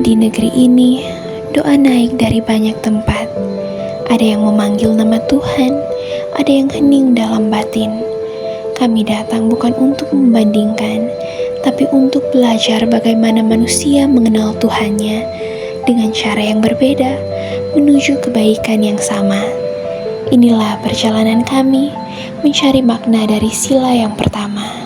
Di negeri ini, doa naik dari banyak tempat. Ada yang memanggil nama Tuhan, ada yang hening dalam batin. Kami datang bukan untuk membandingkan, tapi untuk belajar bagaimana manusia mengenal Tuhannya dengan cara yang berbeda, menuju kebaikan yang sama. Inilah perjalanan kami mencari makna dari sila yang pertama.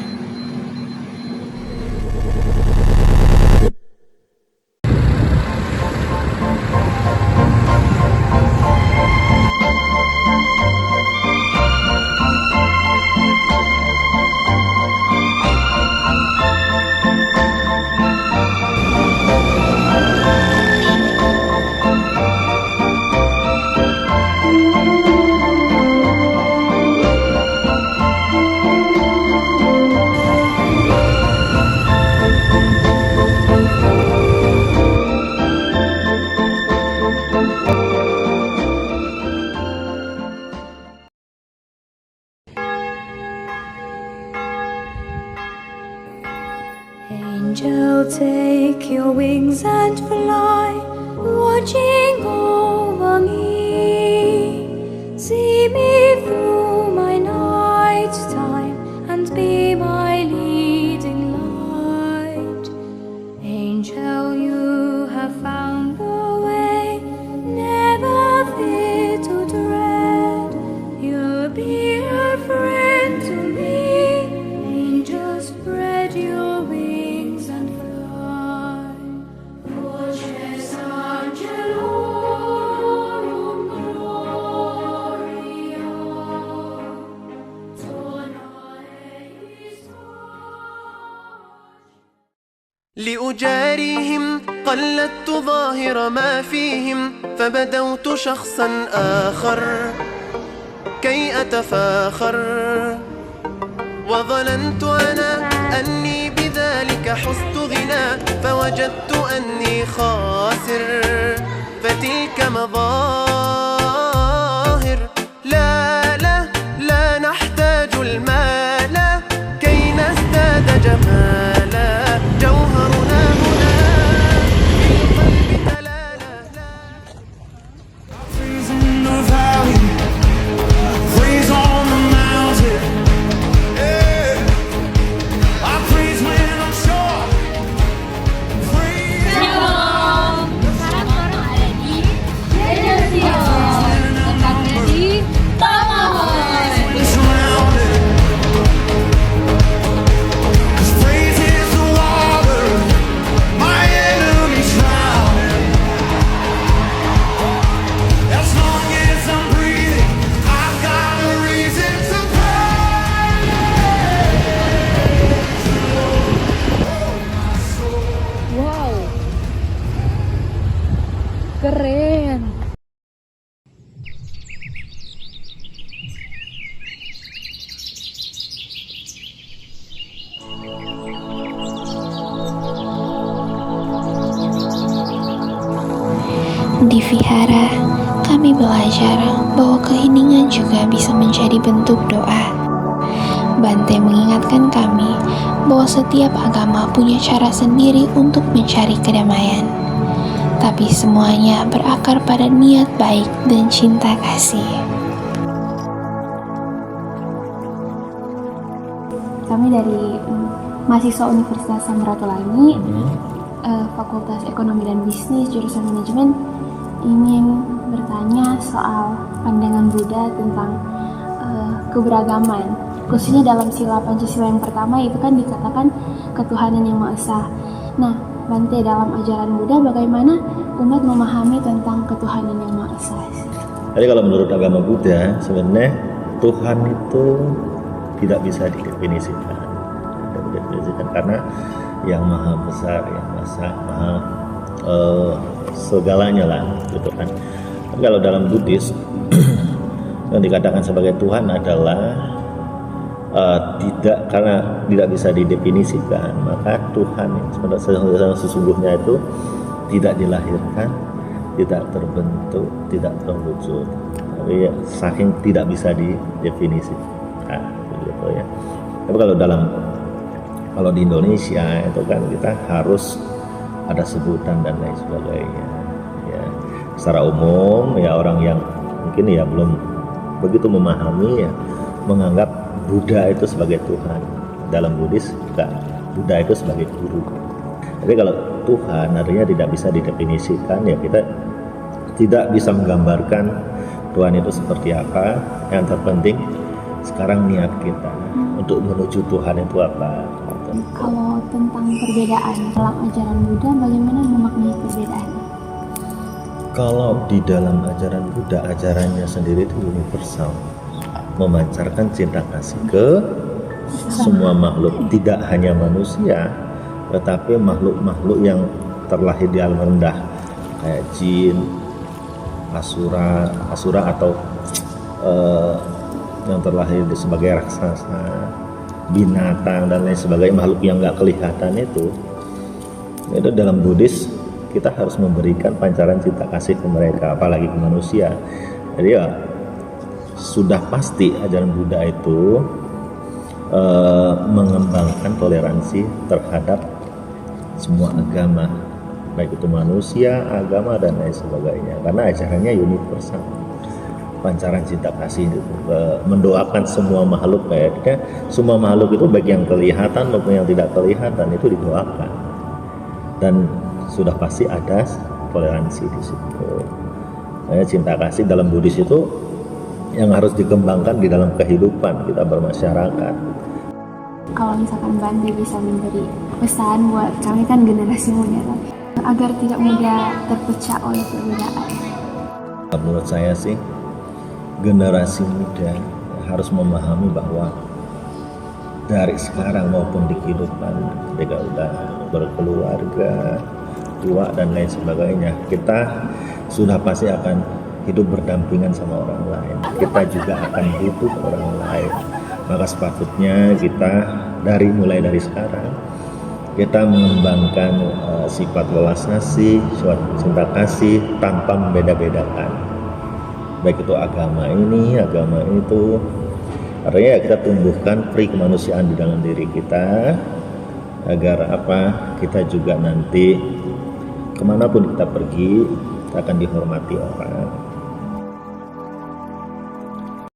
Angel, take your wings and fly, watching over me. See me through my night time and be my leading light. Angel, you have found the way, never fear to dread. You'll be a friend to me. Angel, spread your wings and fly. Voces angelorum gloria, dona eis. لأجاريهم قلدت ظاهر ما فيهم فبدوت شخصا آخر كي أتفاخر وظننت أنا أني بذلك حزت غنى فوجدت أني خاسر فتلك مظاهر لا لا لا نحتاج المال كي نزداد جمالا جوهرنا هنا في القلب تلالا Freeze in the valley, freeze on the mountain. Yeah, I freeze when I'm sure. Freeze Sekarang ada di Generation Tempatnya di Taman. when surrounded. 'Cause freeze is the water, my enemies drowning. As long as I'm breathing, I've got a reason to pray. Wow, keren. Di vihara, kami belajar bahwa keheningan juga bisa menjadi bentuk doa. Bante mengingatkan kami bahwa setiap agama punya cara sendiri untuk mencari kedamaian. Tapi semuanya berakar pada niat baik dan cinta kasih. Kami dari mahasiswa Universitas Samratulangi, Fakultas Ekonomi dan Bisnis, jurusan Manajemen, ingin bertanya soal pandangan Buddha tentang keberagaman, khususnya dalam sila Pancasila yang pertama itu kan dikatakan ketuhanan yang Maha Esa. Nah, Bante, dalam ajaran Buddha bagaimana umat memahami tentang ketuhanan yang Maha Esa? Jadi kalau menurut agama Buddha sebenarnya Tuhan itu tidak bisa didefinisikan, karena yang maha besar, yang maha segalanya lah, gitu kan. Tapi kalau dalam Buddhis yang dikatakan sebagai Tuhan adalah tidak, karena tidak bisa didefinisikan, maka Tuhan yang sesungguhnya itu tidak dilahirkan, tidak terbentuk, tidak terwujud. Tapi ya, saking tidak bisa didefinisikan, begitu ya. Tapi kalau di Indonesia itu kan kita harus ada sebutan dan lain sebagainya. Ya, secara umum ya orang yang mungkin ya belum begitu memahami ya menganggap Buddha itu sebagai Tuhan. Dalam Buddhis juga Buddha itu sebagai guru. Tapi kalau Tuhan artinya tidak bisa didefinisikan, ya kita tidak bisa menggambarkan Tuhan itu seperti apa. Yang terpenting sekarang niat kita untuk menuju Tuhan itu apa. Kalau tentang perbedaan dalam ajaran Buddha, bagaimana memaknai perbedaan? Kalau di dalam ajaran Buddha, ajarannya sendiri itu universal, memancarkan cinta kasih ke semua makhluk, tidak hanya manusia, tetapi makhluk-makhluk yang terlahir di alam rendah, kayak jin, asura atau yang terlahir sebagai raksasa, binatang dan lain sebagainya, makhluk yang nggak kelihatan itu dalam Buddhis kita harus memberikan pancaran cinta kasih ke mereka, apalagi ke manusia. Jadi ya sudah pasti ajaran Buddha itu mengembangkan toleransi terhadap semua agama, baik itu manusia, agama dan lain sebagainya, karena ajarannya universal. Pancaran cinta kasih itu mendoakan semua makhluk, kayaknya semua makhluk itu baik yang kelihatan maupun yang tidak kelihatan itu didoakan, dan sudah pasti ada toleransi di situ. Cinta kasih dalam Buddhis itu yang harus dikembangkan di dalam kehidupan kita bermasyarakat. Kalau misalkan Bante bisa memberi pesan buat kami kan generasi muda agar tidak mudah terpecah oleh perbedaan. Menurut saya sih generasi muda harus memahami bahwa dari sekarang maupun di kehidupan ketika udah berkeluarga, tua dan lain sebagainya, kita sudah pasti akan hidup berdampingan sama orang lain. Kita juga akan butuh orang lain. Maka sepatutnya kita mulai dari sekarang kita mengembangkan sifat welas asih, sifat cinta kasih tanpa membeda-bedakan. Baik itu agama ini, agama itu. Artinya kita tumbuhkan pri kemanusiaan di dalam diri kita, agar kita juga nanti kemanapun kita pergi kita akan dihormati orang.